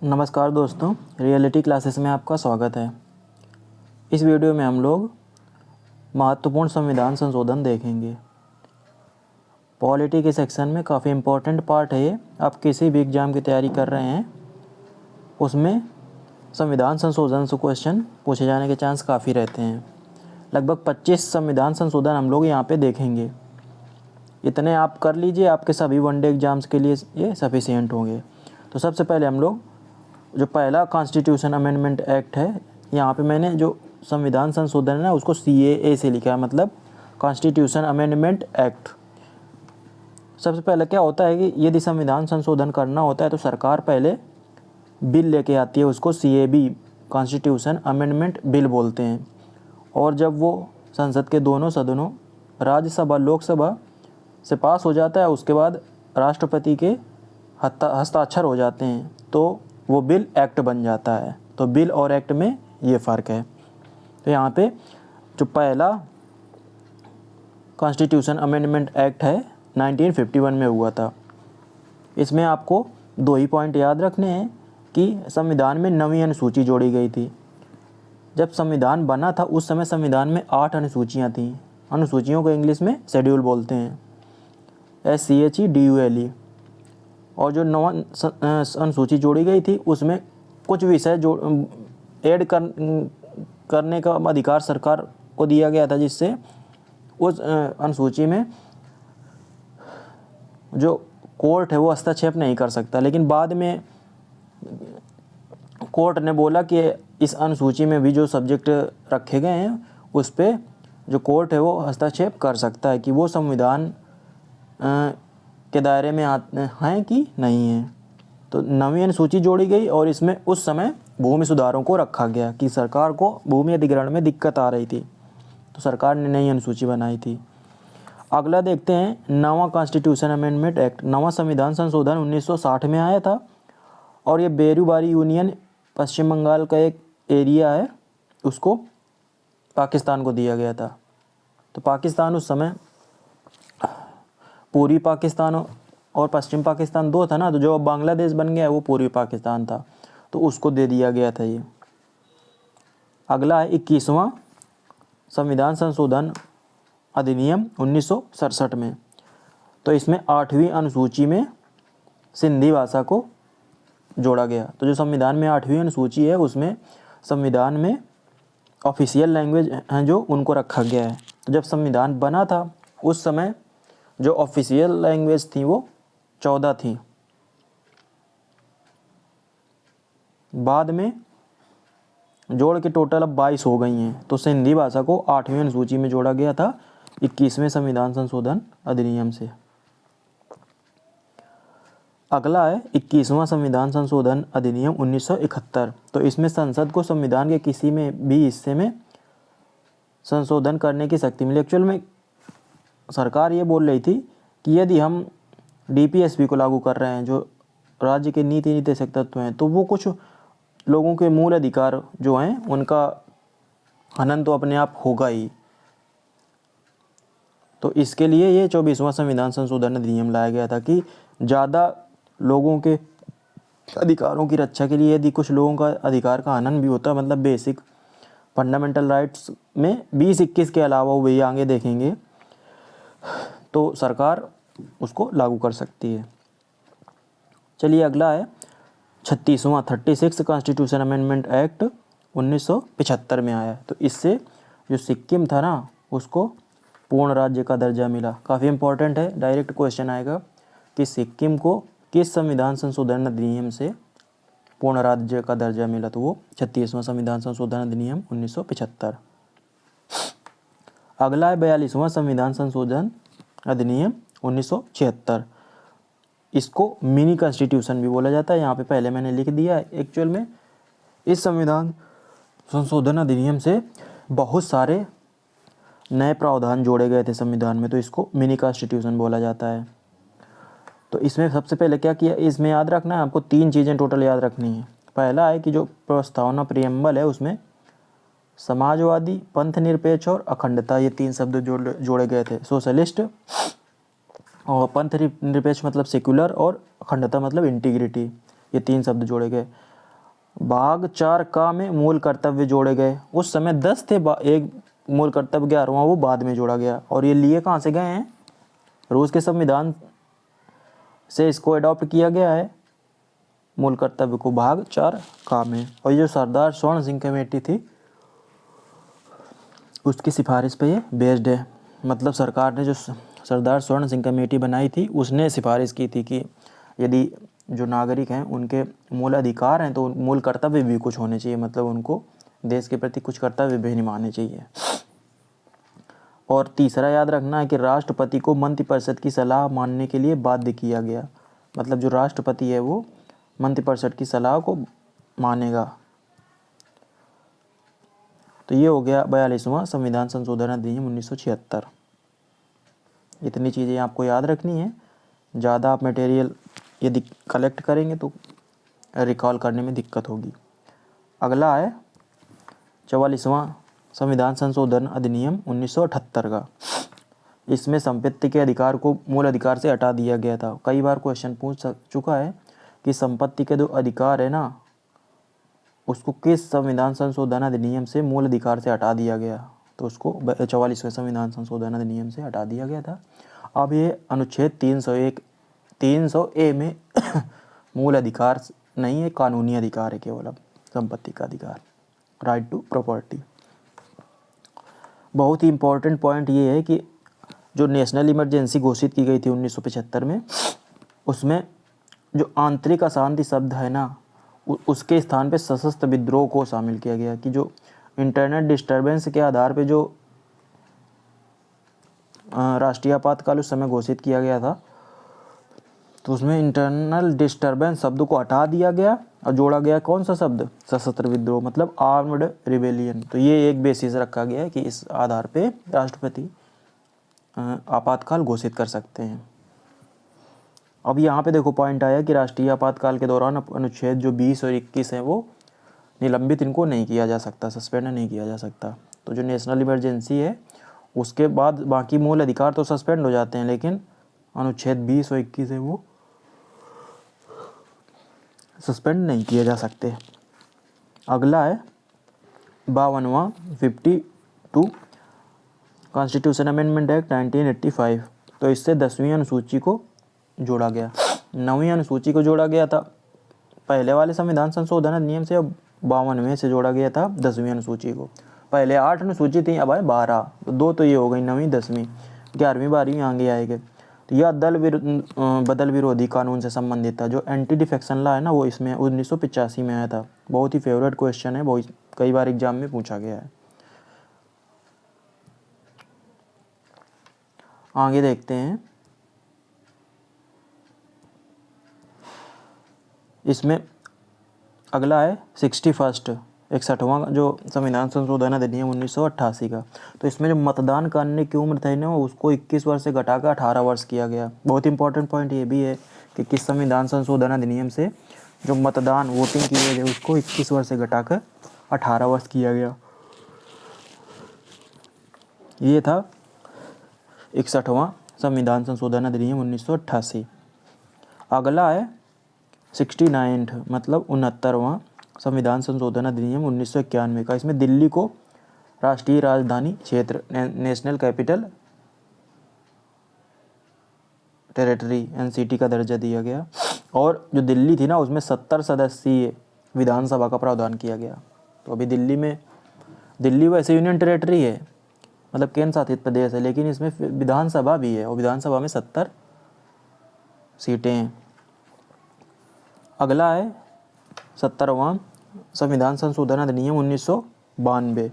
नमस्कार दोस्तों, reality classes में आपका स्वागत है। इस वीडियो में हम लोग महत्वपूर्ण संविधान संशोधन देखेंगे। पॉलिटी के सेक्शन में काफ़ी इम्पोर्टेंट पार्ट है ये। आप किसी भी एग्ज़ाम की तैयारी कर रहे हैं उसमें संविधान संशोधन से क्वेश्चन पूछे जाने के चांस काफ़ी रहते हैं। लगभग 25 संविधान संशोधन हम लोग यहाँ पे देखेंगे। इतने आप कर लीजिए, आपके सभी वनडे एग्ज़ाम्स के लिए ये सफिशिएंट होंगे। तो सबसे पहले हम लोग जो पहला कॉन्स्टिट्यूशन अमेंडमेंट एक्ट है, यहाँ पे मैंने जो संविधान संशोधन है ना उसको CAA से लिखा है, मतलब कॉन्स्टिट्यूशन अमेंडमेंट एक्ट। सबसे पहले क्या होता है कि यदि संविधान संशोधन करना होता है तो सरकार पहले बिल लेके आती है, उसको CAB कॉन्स्टिट्यूशन अमेंडमेंट बिल बोलते हैं। और जब वो संसद के दोनों सदनों राज्यसभा लोकसभा से पास हो जाता है, उसके बाद राष्ट्रपति के हस्ताक्षर हो जाते हैं तो वो बिल एक्ट बन जाता है। तो बिल और एक्ट में ये फ़र्क है। तो यहाँ पे जो पहला कॉन्स्टिट्यूशन अमेंडमेंट एक्ट है 1951 में हुआ था। इसमें आपको 2 ही पॉइंट याद रखने हैं कि संविधान में 9वीं अनुसूची जोड़ी गई थी। जब संविधान बना था उस समय संविधान में 8 अनुसूचियाँ थीं। अनुसूचियों को इंग्लिश में शेड्यूल बोलते हैं, SCHEDULE। और जो 9वां अनुसूची जोड़ी गई थी उसमें कुछ विषय जो ऐड करने का अधिकार सरकार को दिया गया था, जिससे उस अनुसूची में जो कोर्ट है वो हस्तक्षेप नहीं कर सकता। लेकिन बाद में कोर्ट ने बोला कि इस अनुसूची में भी जो सब्जेक्ट रखे गए हैं उस पर जो कोर्ट है वो हस्तक्षेप कर सकता है कि वो संविधान के दायरे में हैं कि नहीं हैं। तो 9वीं अनुसूची जोड़ी गई और इसमें उस समय भूमि सुधारों को रखा गया कि सरकार को भूमि अधिग्रहण में दिक्कत आ रही थी, तो सरकार ने नई अनुसूची बनाई थी। अगला देखते हैं 9वां कॉन्स्टिट्यूशन अमेंडमेंट एक्ट। 9वां संविधान संशोधन 1960 में आया था और ये बेरूबारी यूनियन पश्चिम बंगाल का एक एरिया है, उसको पाकिस्तान को दिया गया था। तो पाकिस्तान उस समय पूर्वी पाकिस्तान और पश्चिम पाकिस्तान 2 था ना, तो जो अब बांग्लादेश बन गया है वो पूर्वी पाकिस्तान था, तो उसको दे दिया गया था ये। अगला है 21वां संविधान संशोधन अधिनियम 1967 में। तो इसमें 8वीं अनुसूची में सिंधी भाषा को जोड़ा गया। तो जो संविधान में 8वीं अनुसूची है उसमें संविधान में ऑफिशियल लैंग्वेज हैं जो उनको रखा गया है। तो जब संविधान बना था उस समय जो ऑफिशियल लैंग्वेज थी वो 14 थी। बाद में जोड़ के टोटल अब 22 हो गई हैं। तो सिंधी भाषा को 8वीं अनुसूची में जोड़ा गया था 21वें संविधान संशोधन अधिनियम से। अगला है 21वां संविधान संशोधन अधिनियम 1971। तो इसमें संसद को संविधान के किसी में भी हिस्से में संशोधन करने की शक्ति मिली। एक्चुअल में सरकार ये बोल रही थी कि यदि हम DPSP को लागू कर रहे हैं, जो राज्य के नीति निर्देशक तत्व हैं, तो वो कुछ लोगों के मूल अधिकार जो हैं उनका हनन तो अपने आप होगा ही। तो इसके लिए ये 24वां संविधान संशोधन अधिनियम लाया गया था कि ज़्यादा लोगों के अधिकारों की रक्षा के लिए यदि कुछ लोगों का अधिकार का हनन भी होता है, मतलब बेसिक फंडामेंटल राइट्स में 20-21 के अलावा वो भी आगे देखेंगे, तो सरकार उसको लागू कर सकती है। चलिए अगला है 36 कॉन्स्टिट्यूशन अमेंडमेंट एक्ट 1975 में आया। तो इससे जो सिक्किम था ना उसको पूर्ण राज्य का दर्जा मिला। काफ़ी इंपॉर्टेंट है, डायरेक्ट क्वेश्चन आएगा कि सिक्किम को किस संविधान संशोधन अधिनियम से पूर्ण राज्य का दर्जा मिला। तो वो 36वां संविधान संशोधन अधिनियम 1975। अगला है 42वां संविधान संशोधन अधिनियम 1976। इसको मिनी कॉन्स्टिट्यूशन भी बोला जाता है। यहाँ पे पहले मैंने लिख दिया है। एक्चुअल में इस संविधान संशोधन अधिनियम से बहुत सारे नए प्रावधान जोड़े गए थे संविधान में, तो इसको मिनी कॉन्स्टिट्यूशन बोला जाता है। तो इसमें सबसे पहले क्या किया, इसमें याद रखना है आपको 3 चीज़ें टोटल याद रखनी है। पहला है कि जो प्रस्तावना प्रियम्बल है उसमें समाजवादी, पंथ निरपेक्ष और अखंडता, ये 3 शब्द जोड़े गए थे। सोशलिस्ट और पंथ निरपेक्ष मतलब सेक्युलर, और अखंडता मतलब इंटीग्रिटी, ये 3 शब्द जोड़े गए। भाग 4 का में मूल कर्तव्य जोड़े गए। उस समय 10 थे, एक मूल कर्तव्य 11वां वो बाद में जोड़ा गया। और ये लिए कहाँ से गए हैं? रूस के संविधान से इसको अडॉप्ट किया गया है, मूल कर्तव्य को, भाग 4 का में। और ये जो सरदार स्वर्ण सिंह कमेटी थी उसकी सिफारिश पे ये बेस्ड है। मतलब सरकार ने जो सरदार स्वर्ण सिंह कमेटी बनाई थी उसने सिफारिश की थी कि यदि जो नागरिक हैं उनके मूल अधिकार हैं तो मूल कर्तव्य भी कुछ होने चाहिए, मतलब उनको देश के प्रति कुछ कर्तव्य भी निभाने चाहिए। और तीसरा याद रखना है कि राष्ट्रपति को मंत्रिपरिषद की सलाह मानने के लिए बाध्य किया गया। मतलब जो राष्ट्रपति है वो मंत्रिपरिषद की सलाह को मानेगा। तो ये हो गया 42वां संविधान संशोधन अधिनियम 1976। इतनी चीज़ें आपको याद रखनी है। ज़्यादा आप मटेरियल यदि कलेक्ट करेंगे तो रिकॉल करने में दिक्कत होगी। अगला है 44वां संविधान संशोधन अधिनियम 1978 का। इसमें संपत्ति के अधिकार को मूल अधिकार से हटा दिया गया था। कई बार क्वेश्चन पूछ चुका है कि संपत्ति के जो अधिकार है ना उसको किस संविधान संशोधन अधिनियम से मूल अधिकार से हटा दिया गया, तो उसको 44वें संविधान संशोधन अधिनियम से हटा दिया गया था। अब ये अनुच्छेद 300A में मूल अधिकार नहीं है, कानूनी अधिकार है केवल अब संपत्ति का अधिकार, राइट टू प्रॉपर्टी। बहुत ही इम्पोर्टेंट पॉइंट ये है कि जो नेशनल इमरजेंसी घोषित की गई थी 1975 में, उसमें जो आंतरिक अशांति शब्द है ना उसके स्थान पे सशस्त्र विद्रोह को शामिल किया गया। कि जो इंटरनल डिस्टर्बेंस के आधार पे जो राष्ट्रीय आपातकाल उस समय घोषित किया गया था तो उसमें इंटरनल डिस्टर्बेंस शब्द को हटा दिया गया और जोड़ा गया कौन सा शब्द? सशस्त्र विद्रोह, मतलब आर्म्ड रिबेलियन। तो ये एक बेसिस रखा गया है कि इस आधार पे राष्ट्रपति आपातकाल घोषित कर सकते हैं। अब यहाँ पे देखो पॉइंट आया कि राष्ट्रीय आपातकाल के दौरान अनुच्छेद जो 20 और 21 हैं वो निलंबित इनको नहीं किया जा सकता, सस्पेंड नहीं किया जा सकता। तो जो नेशनल इमरजेंसी है उसके बाद बाकी मूल अधिकार तो सस्पेंड हो जाते हैं, लेकिन अनुच्छेद 20 और 21 है वो सस्पेंड नहीं किए जा सकते। अगला है 52वां 52 कॉन्स्टिट्यूशन अमेंडमेंट एक्ट 1985। तो इससे 10वीं अनुसूची को जोड़ा गया। 9वीं अनुसूची को जोड़ा गया था पहले वाले संविधान संशोधन अधिनियम से, अब 52वें से जोड़ा गया था 10वीं अनुसूची को। पहले 8 अनुसूची थी, अब है 12। तो 2 तो ये हो गई, 9वीं 10वीं, 11वीं 12वीं आगे आएंगे। तो यह बदल विरोधी कानून से संबंधित था। जो एंटी डिफेक्शन लॉ है ना वो इसमें 1985 में आया था। बहुत ही फेवरेट क्वेश्चन है, बहुत कई बार एग्जाम में पूछा गया है। आगे देखते हैं, इसमें अगला है 61वां जो संविधान संशोधन अधिनियम 1988 का। तो इसमें जो मतदान करने की उम्र थी ना उसको 21 वर्ष से घटाकर 18 वर्ष किया गया। बहुत इंपॉर्टेंट पॉइंट ये भी है कि किस संविधान संशोधन अधिनियम से जो मतदान वोटिंग की एज है उसको 21 वर्ष से घटाकर 18 वर्ष किया गया। ये था 61वां संविधान संशोधन अधिनियम 1988। अगला है 69 मतलब 69वां संविधान संशोधन अधिनियम 1991 का। इसमें दिल्ली को राष्ट्रीय राजधानी क्षेत्र नेशनल कैपिटल टेरिटरी NCT का दर्जा दिया गया। और जो दिल्ली थी ना उसमें 70 सदस्यीय विधानसभा का प्रावधान किया गया। तो अभी दिल्ली वैसे यूनियन टेरिटरी है, मतलब केंद्र शासित प्रदेश है, लेकिन इसमें विधानसभा भी है और विधानसभा में 70 सीटें हैं। अगला है 70वां संविधान संशोधन अधिनियम 1992।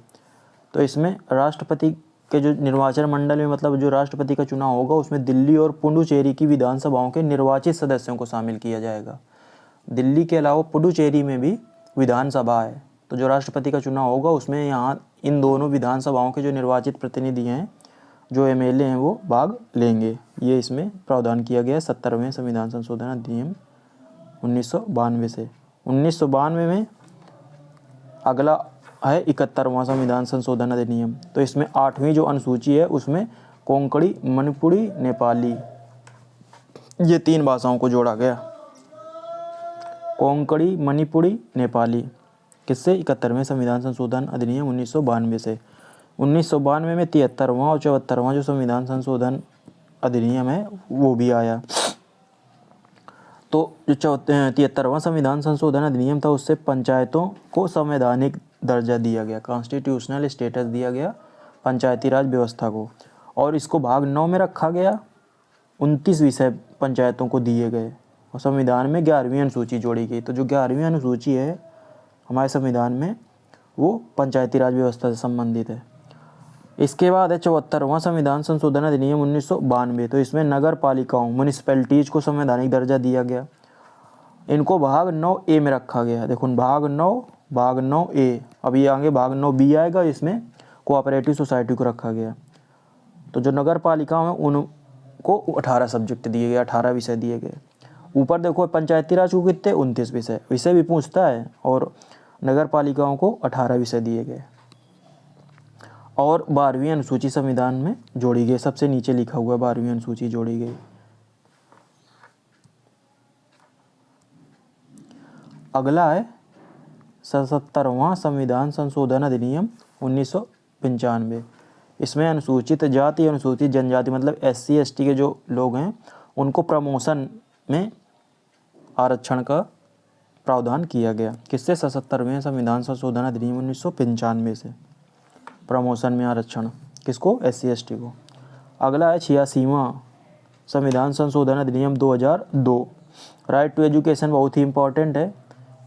तो इसमें राष्ट्रपति के जो निर्वाचन मंडल में, मतलब जो राष्ट्रपति का चुनाव होगा उसमें दिल्ली और पुडुचेरी की विधानसभाओं के निर्वाचित सदस्यों को शामिल किया जाएगा। दिल्ली के अलावा पुडुचेरी में भी विधानसभा है, तो जो राष्ट्रपति का चुनाव होगा उसमें यहाँ इन दोनों विधानसभाओं के जो निर्वाचित प्रतिनिधि हैं, जो MLA हैं, वो भाग लेंगे। ये इसमें प्रावधान किया गया है 70वें संविधान संशोधन अधिनियम 1992 से। 1992 में अगला है 71वां संविधान संशोधन अधिनियम। तो इसमें 8वीं जो अनुसूची है उसमें कोंकणी, मणिपुरी, नेपाली ये 3 भाषाओं को जोड़ा गया। कोंकणी, मणिपुरी, नेपाली। किससे? 71वें संविधान संशोधन अधिनियम 1992 से। 1992 में 73वां और 74वां जो संविधान संशोधन अधिनियम है वो भी आया। तो जो 73वां संविधान संशोधन अधिनियम था उससे पंचायतों को संवैधानिक दर्जा दिया गया, कॉन्स्टिट्यूशनल स्टेटस दिया गया पंचायती राज व्यवस्था को। और इसको भाग 9 में रखा गया, 29 विषय पंचायतों को दिए गए और संविधान में 11वीं अनुसूची जोड़ी गई। तो जो 11वीं अनुसूची है हमारे संविधान में वो पंचायती राज व्यवस्था से संबंधित है। इसके बाद है 74वां संविधान संशोधन अधिनियम 1992। तो इसमें नगर पालिकाओं, म्यूनिसिपैलिटीज को संवैधानिक दर्जा दिया गया। इनको भाग 9A में रखा गया। देखो भाग 9A, अब ये आगे भाग 9B आएगा, इसमें कोऑपरेटिव सोसाइटी को रखा गया। तो जो नगर पालिकाओं हैं उनको 18 सब्जेक्ट दिए गए, 18 विषय दिए गए। ऊपर देखो पंचायती राज को कितने 29 विषय भी पूछता है और नगर पालिकाओं को 18 विषय दिए गए। और 12वीं अनुसूची संविधान में जोड़ी गई, सबसे नीचे लिखा हुआ 12वीं अनुसूची जोड़ी गई। अगला है 77वां संविधान संशोधन अधिनियम 1995। इसमें अनुसूचित जाति, अनुसूचित जनजाति मतलब SC ST के जो लोग हैं उनको प्रमोशन में आरक्षण का प्रावधान किया गया। किससे? 77वें संविधान संशोधन अधिनियम 1995 से प्रमोशन में आरक्षण। किसको? SC ST को। अगला है 86वां संविधान संशोधन अधिनियम 2002। राइट टू एजुकेशन बहुत ही इंपॉर्टेंट है।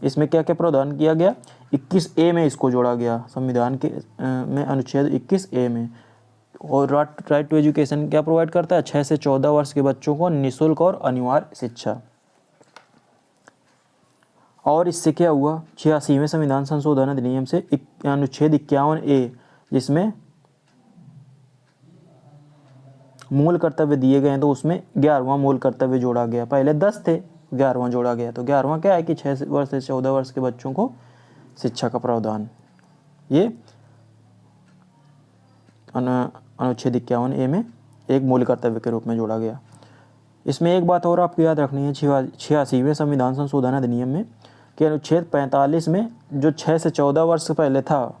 इसमें क्या क्या प्रावधान किया गया? 21A में इसको जोड़ा गया संविधान के में अनुच्छेद 21A में। और राइट टू एजुकेशन क्या प्रोवाइड करता है? 6 से 14 वर्ष के बच्चों को निःशुल्क और अनिवार्य शिक्षा। और इससे क्या हुआ? 86वें संविधान संशोधन अधिनियम से अनुच्छेद 51A, जिसमें मूल कर्तव्य दिए गए हैं, तो उसमें 11वां मूल कर्तव्य जोड़ा गया। पहले 10 थे, 11वां जोड़ा गया। तो 11वां क्या है कि 6 वर्ष से 14 वर्ष के बच्चों को शिक्षा का प्रावधान, ये अनुच्छेद 51A में एक मूल कर्तव्य के रूप में जोड़ा गया। इसमें एक बात और आपको याद रखनी है 86वें संविधान संशोधन अधिनियम में कि अनुच्छेद 45 में जो 6 से 14 वर्ष पहले था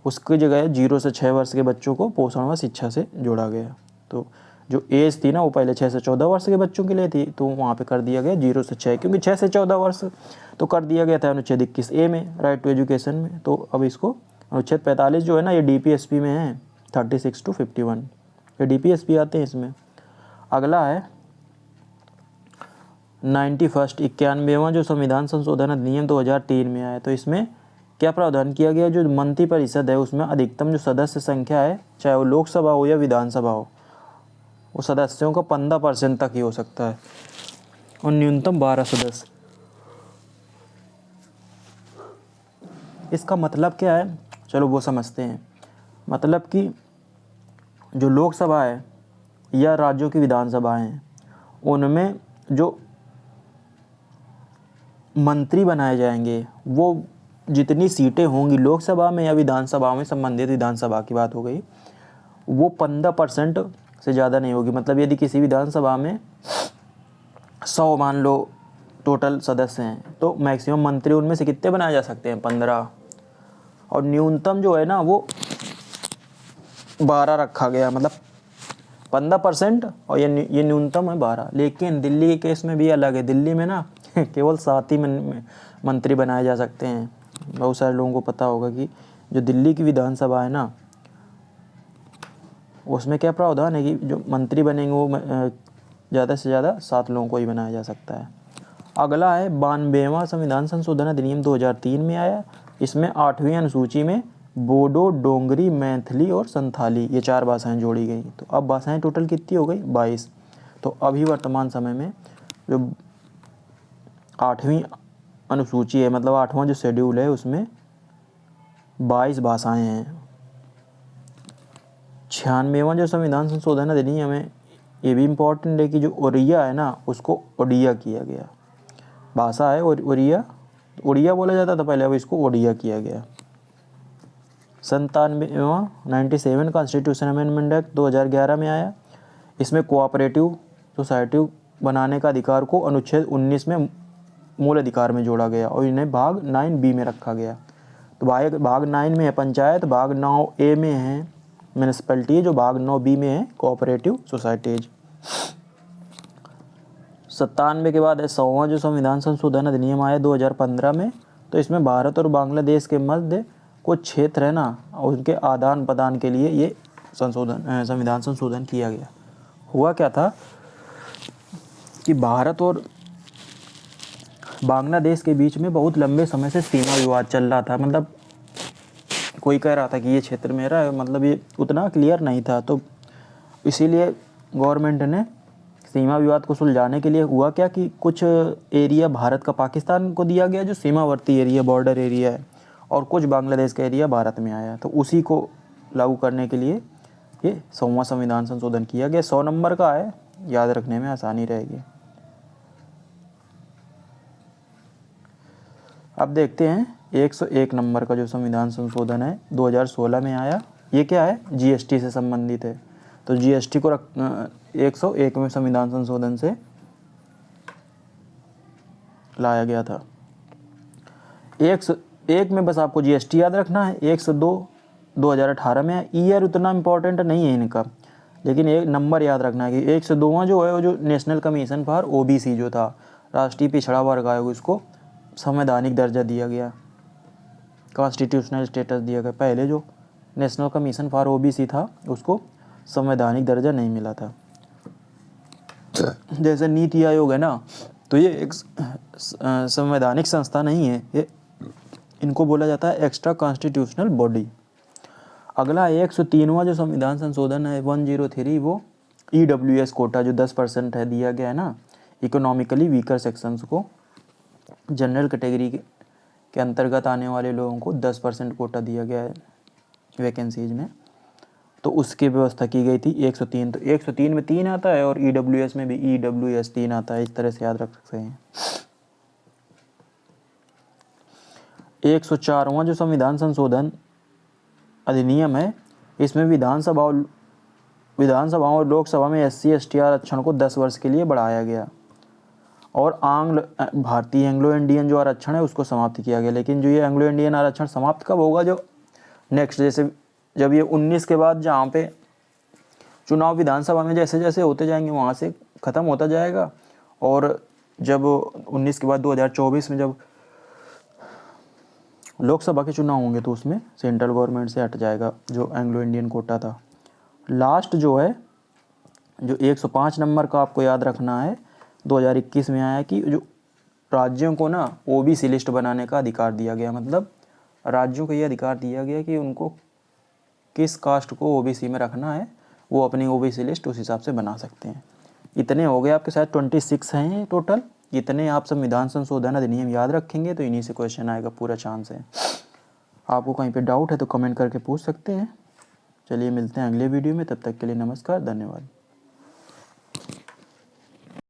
उसकी जगह 0 से 6 वर्ष के बच्चों को पोषण व शिक्षा से जोड़ा गया। तो जो एज थी ना वो पहले 6 से 14 वर्ष के बच्चों के लिए थी, तो वहाँ पे कर दिया गया 0 से 6, क्योंकि 6 से 14 वर्ष तो कर दिया गया था अनुच्छेद 21A में राइट टू एजुकेशन में। तो अब इसको अनुच्छेद 45 जो है ना ये DPSP में है 36 to 51, ये DPSP आते हैं इसमें। अगला है 91वां जो संविधान संशोधन अधिनियम 2003 में आया। तो इसमें क्या प्रावधान किया गया? जो मंत्री परिषद है उसमें अधिकतम जो सदस्य संख्या है, चाहे वो लोकसभा हो या विधानसभा हो, वो सदस्यों का 15% तक ही हो सकता है और न्यूनतम 12 सदस्य। इसका मतलब क्या है? चलो वो समझते हैं। मतलब कि जो लोकसभा है या राज्यों की विधानसभाएं हैं उनमें जो मंत्री बनाए जाएंगे वो जितनी सीटें होंगी लोकसभा में या विधानसभा में, संबंधित विधानसभा की बात हो गई, वो 15% से ज़्यादा नहीं होगी। मतलब यदि किसी विधानसभा में 100 मान लो टोटल सदस्य हैं तो मैक्सिमम मंत्री उनमें से कितने बनाए जा सकते हैं? 15। और न्यूनतम जो है ना वो 12 रखा गया, मतलब 15% और ये न्यूनतम है 12। लेकिन दिल्ली के केस में भी अलग है। दिल्ली में ना केवल 7 ही मंत्री बनाए जा सकते हैं। बहुत सारे लोगों को पता होगा कि जो दिल्ली की विधानसभा है ना उसमें क्या प्रावधान है कि जो मंत्री बनेंगे वो ज़्यादा से ज़्यादा 7 लोगों को ही बनाया जा सकता है। अगला है 92वां संविधान संशोधन अधिनियम 2003 में आया। इसमें 8वीं अनुसूची में बोडो, डोंगरी, मैथिली और संथाली ये 4 भाषाएं जोड़ी गई। तो अब भाषाएं टोटल कितनी हो गई? 22। तो अभी वर्तमान समय में जो 8वीं अनुसूची है, मतलब 8वां जो शेड्यूल है, उसमें 22 भाषाएं हैं। 96वां जो संविधान संशोधन अधिनियम है, ये भी इम्पोर्टेंट है कि जो ओडिया है ना उसको ओडिया किया गया। भाषा है ओडिया, उड़िया बोला जाता था पहले, अब इसको ओडिया किया गया। 97वां कॉन्स्टिट्यूशन अमेंडमेंट एक्ट 2011 में आया। इसमें कोऑपरेटिव सोसाइटी बनाने का अधिकार को अनुच्छेद 19 में मूल अधिकार में जोड़ा गया और इन्हें भाग 9B में रखा गया। तो भाग 9 में है पंचायत, भाग 9A में है म्यूनिसिपैलिटी, जो भाग 9B में है कोऑपरेटिव सोसाइटीज। 97 के बाद 100वां जो संविधान संशोधन अधिनियम आया 2015 में, तो इसमें भारत और बांग्लादेश के मध्य कुछ क्षेत्र है ना, और उनके आदान प्रदान के लिए ये संविधान संशोधन किया गया। हुआ क्या था कि भारत और बांग्लादेश के बीच में बहुत लंबे समय से सीमा विवाद चल रहा था। मतलब कोई कह रहा था कि ये क्षेत्र मेरा है, मतलब ये उतना क्लियर नहीं था। तो इसीलिए गवर्नमेंट ने सीमा विवाद को सुलझाने के लिए हुआ क्या कि कुछ एरिया भारत का पाकिस्तान को दिया गया, जो सीमावर्ती एरिया, बॉर्डर एरिया है, और कुछ बांग्लादेश का एरिया भारत में आया। तो उसी को लागू करने के लिए ये 100वां संविधान संशोधन किया गया। 100 नंबर का है, याद रखने में आसानी रहेगी। अब देखते हैं 101 नंबर का जो संविधान संशोधन है 2016 में आया। ये क्या है? जीएसटी से संबंधित है। तो जीएसटी को 101 में संविधान संशोधन से लाया गया था। 101 में बस आपको जीएसटी याद रखना है। 102 2018 में है। ईयर उतना इम्पोर्टेंट नहीं है इनका, लेकिन एक नंबर याद रखना है कि 102वां जो है वो जो नेशनल कमीशन फॉर ओबीसी जो था, राष्ट्रीय पिछड़ा वर्ग आयोग, उसको संवैधानिक दर्जा दिया गया, कॉन्स्टिट्यूशनल स्टेटस दिया गया। पहले जो नेशनल कमीशन फॉर ओबीसी था उसको संवैधानिक दर्जा नहीं मिला था। जैसे नीति आयोग है ना, तो ये एक संवैधानिक संस्था नहीं है, ये इनको बोला जाता है एक्स्ट्रा कॉन्स्टिट्यूशनल बॉडी। अगला 103वां जो संविधान संशोधन है 103, वो ईडब्ल्यूएस कोटा जो 10% है दिया गया है ना, इकोनॉमिकली वीकर सेक्शंस को, जनरल कैटेगरी के अंतर्गत आने वाले लोगों को 10% कोटा दिया गया है वैकेंसीज में। तो उसकी व्यवस्था की गई थी 103। तो 103 में 3 आता है और ईडब्ल्यूएस में भी ईडब्ल्यूएस 3 आता है। इस तरह से याद रख सकते हैं। 104वां जो संविधान संशोधन अधिनियम है, इसमें विधानसभा और लोकसभा में SC ST आरक्षण को 10 वर्ष के लिए बढ़ाया गया और भारतीय एंग्लो इंडियन जो आरक्षण है उसको समाप्त किया गया। लेकिन जो ये एंग्लो इंडियन आरक्षण समाप्त कब होगा? जो नेक्स्ट, जैसे जब ये 19 के बाद जहाँ पे चुनाव विधानसभा में जैसे जैसे होते जाएंगे वहाँ से ख़त्म होता जाएगा, और जब 19 के बाद 2024 में जब लोकसभा के चुनाव होंगे तो उसमें सेंट्रल गवर्नमेंट से हट जाएगा जो एंग्लो इंडियन कोटा था। लास्ट जो है जो 105 नंबर का आपको याद रखना है, 2021 में आया कि जो राज्यों को ना ओबीसी लिस्ट बनाने का अधिकार दिया गया। मतलब राज्यों को ये अधिकार दिया गया कि उनको किस कास्ट को ओबीसी में रखना है, वो अपनी ओबीसी लिस्ट उस हिसाब से बना सकते हैं। इतने हो गए आपके साथ, 26 हैं टोटल। इतने आप संविधान संशोधन अधिनियम याद रखेंगे तो इन्हीं से क्वेश्चन आएगा, पूरा चांस है। आपको कहीं पे डाउट है तो कमेंट करके पूछ सकते हैं। चलिए मिलते हैं अगले वीडियो में, तब तक के लिए नमस्कार, धन्यवाद।